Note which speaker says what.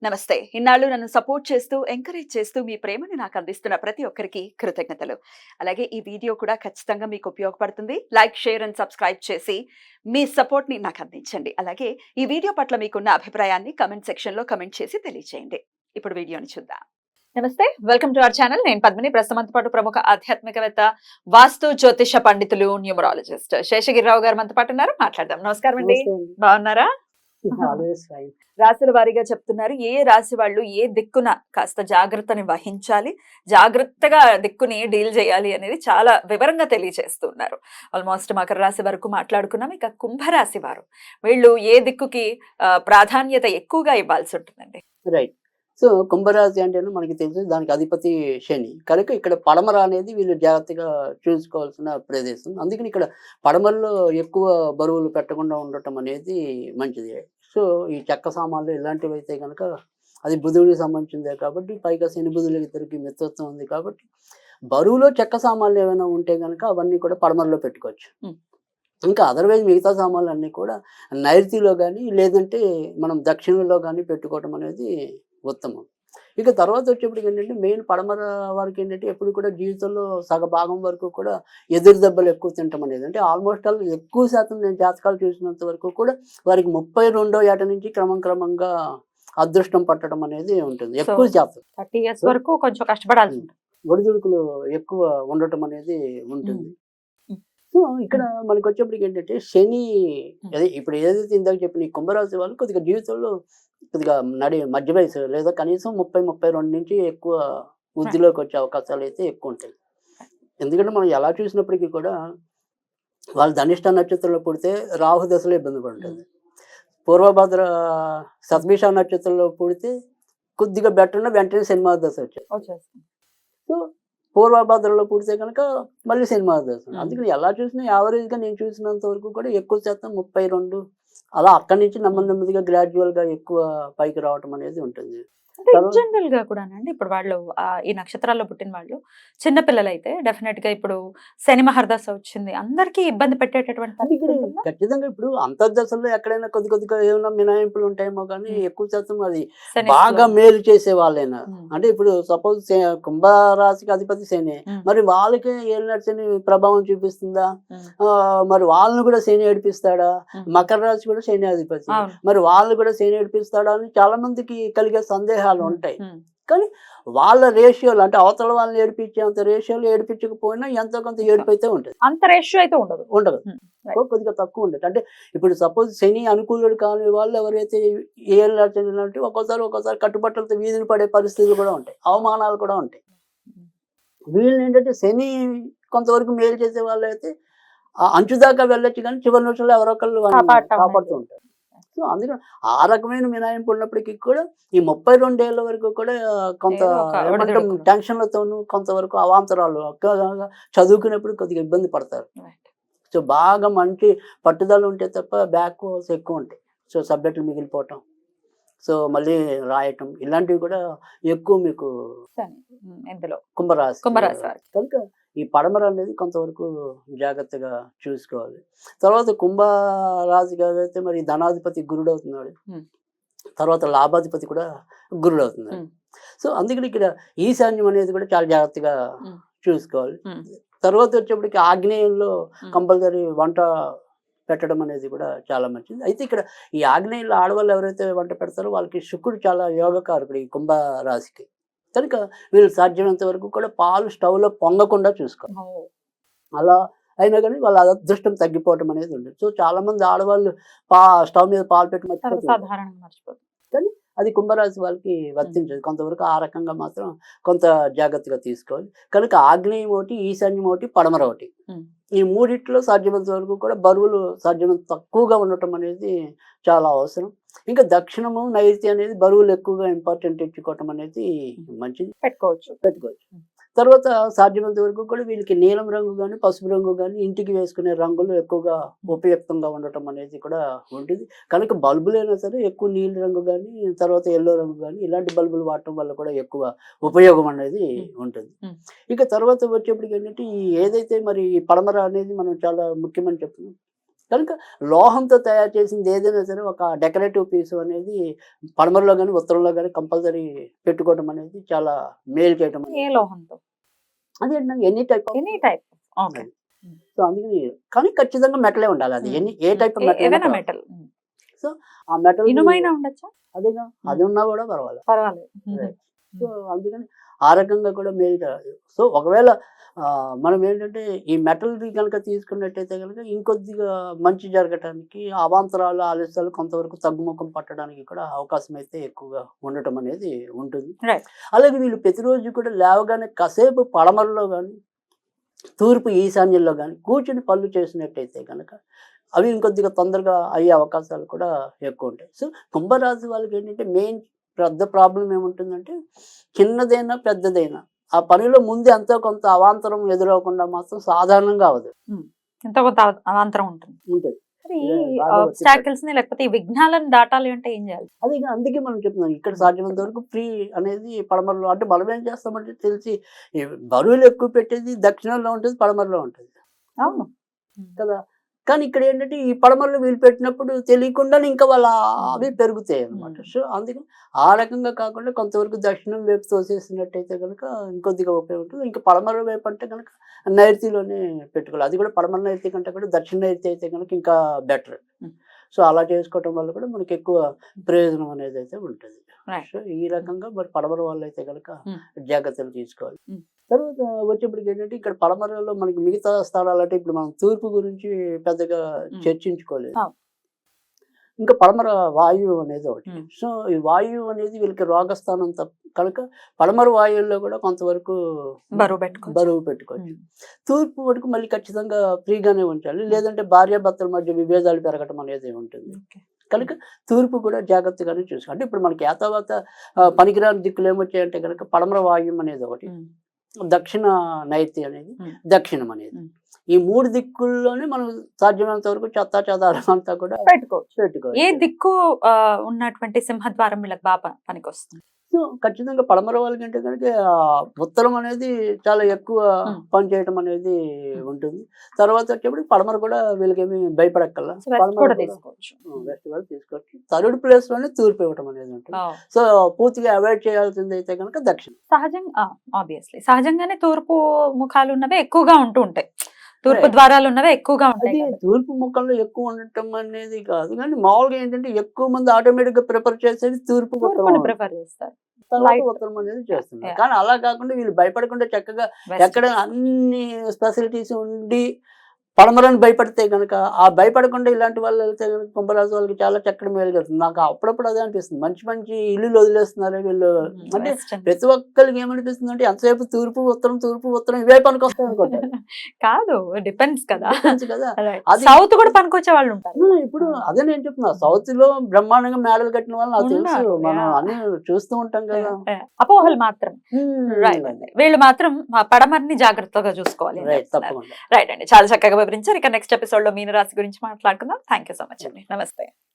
Speaker 1: నమస్తే. ఇన్నాళ్ళు నన్ను సపోర్ట్ చేస్తూ, ఎంకరేజ్ చేస్తూ మీ ప్రేమని నాకు అందిస్తున్న ప్రతి ఒక్కరికి కృతజ్ఞతలు. అలాగే ఈ వీడియో కూడా ఖచ్చితంగా మీకు ఉపయోగపడుతుంది. లైక్, షేర్ అండ్ సబ్స్క్రైబ్ చేసి మీ సపోర్ట్‌ని నాకు అందించండి. అలాగే ఈ వీడియో పట్ల మీకున్న అభిప్రాయాన్ని కామెంట్ సెక్షన్‌లో కామెంట్ చేసి తెలియజేయండి. ఇప్పుడు వీడియోని చూద్దాం. నమస్తే. Welcome to our channel. నేను పద్మిని. ప్రస్తుతం పాటు ప్రముఖ ఆధ్యాత్మికవేత్త, వాస్తు జ్యోతిష పండితులు, న్యూమరాలజిస్ట్ శేషగిరిరావు గారు మనతో పాటు ఉన్నారు. మాట్లాడదాం. నమస్కారం అండి.
Speaker 2: నమస్తే అండి.
Speaker 1: బాగున్నారా?
Speaker 2: Always fine.
Speaker 1: రాశుల వారీగా చెప్తున్నారు. ఏ రాశి వాళ్ళు ఏ దిక్కున కాస్త జాగ్రత్తని వహించాలి, జాగ్రత్తగా దిక్కుని డీల్ చేయాలి అనేది చాలా వివరంగా తెలియజేస్తున్నారు. ఆల్మోస్ట్ మకర రాశి వరకు మాట్లాడుకున్నాం. ఇక కుంభరాశి వారు వీళ్ళు ఏ దిక్కుకి ప్రాధాన్యత ఎక్కువగా ఇవ్వాల్సి ఉంటుందండి?
Speaker 2: రైట్. సో, కుంభరాశి అంటేనే మనకి తెలుసు దానికి అధిపతి శని. కనుక ఇక్కడ పడమర అనేది వీళ్ళు జాగ్రత్తగా చూసుకోవాల్సిన ప్రదేశం. అందుకని ఇక్కడ పడమరలో ఎక్కువ బరువులు పెట్టకుండా ఉండటం అనేది మంచిది. సో, ఈ చెక్క సామాన్లు ఇలాంటివి అయితే గనక అది బుధుడికి సంబంధించిందే కాబట్టి, పైగా శని బుధుల ఇద్దరికి మిత్రత్వం ఉంది కాబట్టి, బరువులో చెక్క సామాన్లు ఏమైనా ఉంటే గనక అవన్నీ కూడా పడమరలో పెట్టుకోవచ్చు. ఇంకా అదర్వైజ్ మిగతా సామాన్లన్నీ కూడా నైరుతిలో గానీ, లేదంటే మనం దక్షిణంలో గానీ పెట్టుకోవటం అనేది ఉత్తమం. ఇక తర్వాత వచ్చేప్పటికి ఏంటంటే మెయిన్ పడమర వారికి ఏంటంటే ఎప్పుడు కూడా జీవితంలో సగభాగం వరకు కూడా ఎదురు దెబ్బలు ఎక్కువ తింటాం అనేది. అంటే ఆల్మోస్ట్ ఆల్ ఎక్కువ శాతం నేను జాతకాలు చూసినంత వరకు కూడా వారికి 32వ ఏట నుంచి క్రమంగా అదృష్టం పట్టడం అనేది ఉంటుంది. ఎక్కువ శాతం
Speaker 1: 30 ఇయర్స్ వరకు కొంచెం కష్టపడాల్సి ఉంటుంది.
Speaker 2: ఒడిదుడుకులు ఎక్కువ ఉండటం అనేది ఉంటుంది. సో, ఇక్కడ మనకు వచ్చేప్పటికి ఏంటంటే శని అదే ఇప్పుడు ఏదైతే ఇందాక చెప్పిన ఈ కుంభరాశి వాళ్ళు కొద్దిగా జీవితంలో కొద్దిగా మధ్య వయసు లేదా కనీసం 30-32 నుంచి ఎక్కువ వృద్ధిలోకి వచ్చే అవకాశాలు అయితే ఎక్కువ ఉంటాయి. ఎందుకంటే మనం ఎలా చూసినప్పటికీ కూడా వాళ్ళు ధనిష్ట నక్షత్రంలో పుడితే రాహు దశలో ఇబ్బంది పడుతుంది. పూర్వభద్ర సద్భిష నక్షత్రంలో పుడితే కొద్దిగా బెటర్ ఉన్న వెంటనే సినిమా దశ వచ్చేస్తుంది. సో, పూర్వభద్రలో పుడితే కనుక మళ్ళీ సినిమా దశ. అందుకని ఎలా చూసినా యావరేజ్గా నేను చూసినంత వరకు కూడా ఎక్కువ శాతం 32 అలా అక్కడి నుంచి నెమ్మదిగా గ్రాడ్యువల్గా ఎక్కువ పైకి రావటం అనేది ఉంటుంది.
Speaker 1: జనరల్ గా కూడానండి ఇప్పుడు వాళ్ళు ఈ నక్షత్రాల్లో పుట్టిన వాళ్ళు చిన్న పిల్లలు అయితే డెఫినెట్ గా ఇప్పుడు శని మహర్దశ వచ్చింది, అందరికీ ఇబ్బంది పెట్టేటటువంటి పరిస్థితి ఉంటుందా?
Speaker 2: ఖచ్చితంగా ఇప్పుడు అంతర్దశలో ఎక్కడైనా కొద్దిగా ఏమైనా మినహాయింపులు ఉంటాయేమో కానీ ఎక్కువ శాతం అది
Speaker 1: శని
Speaker 2: బాగా
Speaker 1: slow.
Speaker 2: మేలు చేసే వాళ్ళైనా.
Speaker 1: ఉమ్.
Speaker 2: అంటే ఇప్పుడు సపోజ్ కుంభరాశికి అధిపతి శని,
Speaker 1: ఉమ్.
Speaker 2: మరి వాళ్ళకి ఏలినాటి శని ప్రభావం చూపిస్తుందా?
Speaker 1: ఉమ్.
Speaker 2: మరి వాళ్ళని కూడా శని ఏడిపిస్తాడా?
Speaker 1: ఉమ్.
Speaker 2: మకర రాశి కూడా శని అధిపతి,
Speaker 1: అవును.
Speaker 2: మరి వాళ్ళని కూడా శని ఏడిపిస్తాడా అని చాలా మందికి కలిగే సందేహాలు ఉంటాయి.
Speaker 1: ఉమ్.
Speaker 2: కానీ వాళ్ళ రేషియోలు అంటే అవతల వాళ్ళని ఏడిపించేంత రేషియోలు ఏడిపించకపోయినా ఎంతో కొంత ఏడుపు అయితే ఉంటుంది.
Speaker 1: అంత రేషియో అయితే ఉండదు.
Speaker 2: ఉండదు.
Speaker 1: Right.
Speaker 2: కొద్దిగా తక్కువ ఉండదు. అంటే ఇప్పుడు సపోజ్ శని అనుకూలుడు కాని వాళ్ళు ఎవరైతే ఏళ్ళ చెందినంటే ఒక్కోసారి కట్టుబట్టలతో వీధిని పడే పరిస్థితులు కూడా ఉంటాయి, అవమానాలు కూడా ఉంటాయి. వీళ్ళు ఏంటంటే శని కొంతవరకు మేలు చేసే వాళ్ళు అయితే అంచుదాకా వెళ్ళొచ్చు కానీ చివరి నిమిషంలో ఎవరో ఒకళ్ళు కాపాడుతూ ఉంటారు. సో, అందుకని ఆ రకమైన మినహాయింపు ఉన్నప్పటికీ కూడా ఈ 32 ఏళ్ళ వరకు కూడా కొంత
Speaker 1: ఏదో ఒక
Speaker 2: ఏమంటాం
Speaker 1: ఒడిదుడుకులు.
Speaker 2: టెన్షన్లతోనూ కొంతవరకు అవాంతరాలు చదువుకునేప్పుడు కొద్దిగా ఇబ్బంది పడతారు.
Speaker 1: Right.
Speaker 2: సో, బాగా మంచి పట్టుదల ఉంటే తప్ప బ్యాక్ వాల్స్ ఎక్కువ ఉంటాయి. సో, సబ్జెక్టులు మిగిలిపోవటం, సో మళ్ళీ రాయటం ఇలాంటివి కూడా ఎక్కువ మీకు
Speaker 1: శని. ఇందులో
Speaker 2: కుంభరాశి
Speaker 1: వారికి.
Speaker 2: కనుక ఈ పడమర అనేది కొంతవరకు జాగ్రత్తగా చూసుకోవాలి. తర్వాత కుంభరాశికి అయితే మరి ధనాధిపతి గురుడు అవుతున్నాడు, తర్వాత లాభాధిపతి కూడా గురుడు అవుతున్నాడు. సో, అందుకని ఇక్కడ ఈశాన్యం అనేది కూడా చాలా జాగ్రత్తగా చూసుకోవాలి. తర్వాత వచ్చేప్పటికి ఆగ్నేయంలో కంపల్సరీ వంట పెట్టడం అనేది కూడా చాలా మంచిది. అయితే ఇక్కడ ఈ ఆగ్నేయంలో ఆడవాళ్ళు ఎవరైతే వంట పెడతారో వాళ్ళకి శుక్రుడు చాలా యోగకారకుడు ఈ కుంభరాశికి. కనుక వీళ్ళు సాధ్యమైనంత వరకు కూడా పాలు స్టవ్లో పొంగకుండా చూసుకోవాలి. అలా అయినా కానీ వాళ్ళ అదృష్టం తగ్గిపోవటం అనేది ఉండదు. సో, చాలా మంది ఆడవాళ్ళు స్టవ్ మీద పాలు పెట్టి మర్చిపోతారు. కానీ అది కుంభరాశి వాళ్ళకి వర్తించదు. కొంతవరకు ఆ రకంగా మాత్రం కొంత జాగ్రత్తగా తీసుకోవాలి. కనుక ఆగ్నేయం ఒకటి, ఈశాన్యం ఒకటి, పడమర ఒకటి, ఈ మూడిట్లో సాధ్యమైనంత వరకు కూడా బరువులు సాధ్యమైనంత తక్కువగా ఉండటం అనేది చాలా అవసరం. ఇంకా దక్షిణము నైరుతి అనేది బరువులు ఎక్కువగా ఇంపార్టెంట్ ఇచ్చుకోవటం అనేది మంచిది, పెట్టుకోవచ్చు. తర్వాత సాధ్యమైనంత వరకు కూడా వీళ్ళకి నీలం రంగు కానీ పసుపు రంగు కానీ ఇంటికి వేసుకునే రంగులు ఎక్కువగా ఉపయుక్తంగా ఉండటం అనేది కూడా ఉంటుంది. కనుక బల్బులైనా సరే ఎక్కువ నీలి రంగు కానీ తర్వాత ఎల్లో రంగు కానీ ఇలాంటి బల్బులు వాడటం వల్ల కూడా ఎక్కువ ఉపయోగం అనేది ఉంటుంది. ఇక తర్వాత వచ్చేప్పటికి ఏంటంటే ఈ ఏదైతే మరి పడమర అనేది మనం చాలా ముఖ్యమని చెప్తున్నాం. కనుక లోహంతో తయారు చేసింది ఏదైనా సరే ఒక డెకరేటివ్ పీస్ అనేది పడమరలో కానీ ఉత్తరంలో కానీ కంపల్సరీ పెట్టుకోవడం అనేది చాలా మేలు చేయటం.
Speaker 3: ఏ లోహంతో?
Speaker 2: అది any type
Speaker 3: any type. Okay.
Speaker 2: So అందుకని కానీ ఖచ్చితంగా మెటలే ఉండాలి. అది ఏ టైప్ ఆఫ్
Speaker 3: ఏదైనా
Speaker 2: మెటల్.
Speaker 3: మెటల్.
Speaker 2: సో ఆ మెటల్
Speaker 3: ఇనుమైనా ఉండొచ్చా?
Speaker 2: అదేగా అది ఉన్నా కూడా పర్వాలేదు.
Speaker 3: పర్వాలేదు.
Speaker 2: Right. సో అందుకని ఆ రకంగా కూడా మేలు. సో ఒకవేళ మనం ఏంటంటే ఈ మెటల్ కనుక తీసుకున్నట్టయితే కనుక ఇంకొద్దిగా మంచి జరగటానికి అవాంతరాలు ఆలస్యాలు కొంతవరకు తగ్గుముఖం పట్టడానికి కూడా అవకాశం అయితే ఎక్కువగా ఉండటం అనేది ఉంటుంది.
Speaker 3: Right.
Speaker 2: అలాగే వీళ్ళు ప్రతిరోజు కూడా లేవగానే కాసేపు పడమరలో కానీ తూర్పు ఈశాన్యంలో కానీ కూర్చుని పనులు చేసినట్టయితే కనుక అవి ఇంకొద్దిగా తొందరగా అయ్యే అవకాశాలు కూడా ఎక్కువ ఉంటాయి. సో కుంభరాశి వాళ్ళకి ఏంటంటే మెయిన్ పెద్ద ప్రాబ్లం ఏముంటుందంటే చిన్నదైనా పెద్దదైనా ఆ పనిలో ముందే ఎంతో కొంత అవాంతరం ఎదురవకుండా మాత్రం సాధారణంగా అవదు
Speaker 3: ఎంతో కొంత అవాంతరం ఉంటుంది.
Speaker 2: ఉంటుంది.
Speaker 3: మరి ఈ obstacles ని లేకపోతే ఈ విఘ్నాలను దాటాలి అంటే ఏం చేయాలి?
Speaker 2: అది అందుకే మనం చెప్తున్నాం ఇక్కడ సాధ్యమైనంత వరకు ఫ్రీ అనేది పడమరలో. అంటే మనం ఏం చేస్తామంటే తెలిసి ఈ బరువులు ఎక్కువ పెట్టేది దక్షిణంలో ఉంటుంది, పడమరలో ఉంటుంది
Speaker 3: అవును
Speaker 2: కదా. కానీ ఇక్కడ ఏంటంటే ఈ పడమరలో వీళ్ళు పెట్టినప్పుడు తెలియకుండానే ఇంకా వాళ్ళ అవి పెరుగుతాయి అనమాట. సో అందుకని ఆ రకంగా కాకుండా కొంతవరకు దక్షిణం వైపు తోసేసినట్టయితే కనుక ఇంకొద్దిగా ఉపయోగపడుతుంది. ఇంకా పడమర వైపు అంటే కనుక నైరుతిలోనే పెట్టుకోవాలి. అది కూడా పడమర నైరుతి కంటే కూడా దక్షిణ నైరుతి అయితే కనుక ఇంకా బెటర్. సో అలా చేసుకోవటం వల్ల కూడా మనకి ఎక్కువ ప్రయోజనం అనేది అయితే ఉంటుంది. సో ఈ రకంగా మరి పడమర వాళ్ళు అయితే కనుక జాగ్రత్తలు తీసుకోవాలి. తర్వాత వచ్చేప్పటికి ఏంటంటే ఇక్కడ పడమరలో మనకి మిగతా స్థలాలు అంటే ఇప్పుడు మనం తూర్పు గురించి పెద్దగా చర్చించుకోలేదు. ఇంకా పడమర వాయువు అనేది ఒకటి. సో ఈ వాయువు అనేది వీళ్ళకి రోగస్థానం కనుక పడమర వాయువుల్లో కూడా కొంతవరకు బరువు పెట్టుకోవచ్చు. తూర్పు వరకు మళ్ళీ ఖచ్చితంగా ఫ్రీగానే ఉంచాలి, లేదంటే భార్యాభర్తల మధ్య విభేదాలు పెరగటం అనేది ఉంటుంది. కనుక తూర్పు కూడా జాగ్రత్తగానే చూసుకోవాలి. అంటే ఇప్పుడు మనకి యాతావాత పనికిరాని దిక్కులు ఏమొచ్చాయంటే కనుక పడమర వాయువు అనేది ఒకటి, దక్షిణ నైరుతి అనేది, దక్షిణం అనేది. ఈ 3 దిక్కుల్లోనే మనం సాధ్యమైనంత వరకు చెత్త చెదారం అంతా కూడా పెట్టుకోవచ్చు.
Speaker 3: ఏ దిక్కు ఉన్నటువంటి సింహద్వారం వీళ్ళకి బాగా పనికొస్తుంది?
Speaker 2: సో ఖచ్చితంగా పడమర వాళ్ళకి అంటే కనుక ఉత్తరం అనేది చాలా ఎక్కువ పని చేయటం అనేది ఉంటుంది. తర్వాత వచ్చేప్పుడు పడమర కూడా వీళ్ళకేమి భయపడక్కల్లా వెస్ట్ కూడా తీసుకోవచ్చు. థర్డ్ ప్లేస్ లోనే తూర్పు ఇవ్వటం అనేది ఉంటుంది. సో పూర్తిగా అవాయిడ్ చేయాల్సింది అయితే కనుక దక్షిణం.
Speaker 3: సహజంగానే తూర్పు ముఖాలు ఉన్నవే ఎక్కువగా ఉంటూ ఉంటాయి, తూర్పు ద్వారాలు ఉన్నవే ఎక్కువగా ఉంటాయి.
Speaker 2: తూర్పు ముఖంలో ఎక్కువ ఉండటం అనేది కాదు, కానీ మామూలుగా ఏంటంటే ఎక్కువ మంది ఆటోమేటిక్ గా ప్రిఫర్ చేసేది తూర్పు
Speaker 3: ప్రిఫర్ చేస్తారు,
Speaker 2: తర్వాత ఉత్తరం అనేది చేస్తున్నారు. కానీ అలా కాకుండా వీళ్ళు భయపడకుండా చక్కగా ఎక్కడ అన్ని ఫెసిలిటీస్ ఉండి పడమరని భయపడితే కనుక ఆ భయపడకుండా ఇలాంటి వాళ్ళు వెళ్తే కనుక కుంభరాశి వాళ్ళకి చాలా చక్కటి మేలు జరుగుతుంది. నాకు అప్పుడప్పుడు అదే అనిపిస్తుంది, మంచి మంచి ఇల్లు వదిలేస్తున్నారు వీళ్ళు. అంటే ప్రతి ఒక్కరికి ఏమనిపిస్తుంది అంటే ఎంతసేపు తూర్పు ఉత్తరం ఇవే పనికొస్తాయి అనుకుంటారు.
Speaker 3: కాదు, డిపెండ్స్ కదా.
Speaker 2: అది
Speaker 3: సౌత్ కూడా పనికొచ్చే వాళ్ళు ఉంటారు.
Speaker 2: ఇప్పుడు అదే నేను చెప్తున్నా, సౌత్ లో బ్రహ్మాండంగా మేడలు కట్టిన వాళ్ళు నాకు తెలుసు, మనం అన్ని చూస్తూ ఉంటాం కదా.
Speaker 3: అపోహలు మాత్రం వీళ్ళు మాత్రం పడమరని జాగ్రత్తగా చూసుకోవాలి.
Speaker 2: తప్పకుండా.
Speaker 3: రైట్ అండి, చాలా చక్కగా వివరించారు. ఇక నెక్స్ట్ ఎపిసోడ్ లో మీనరాశి గురించి మాట్లాడుకుందాం. థ్యాంక్ యూ సో మచ్ అండి. నమస్తే.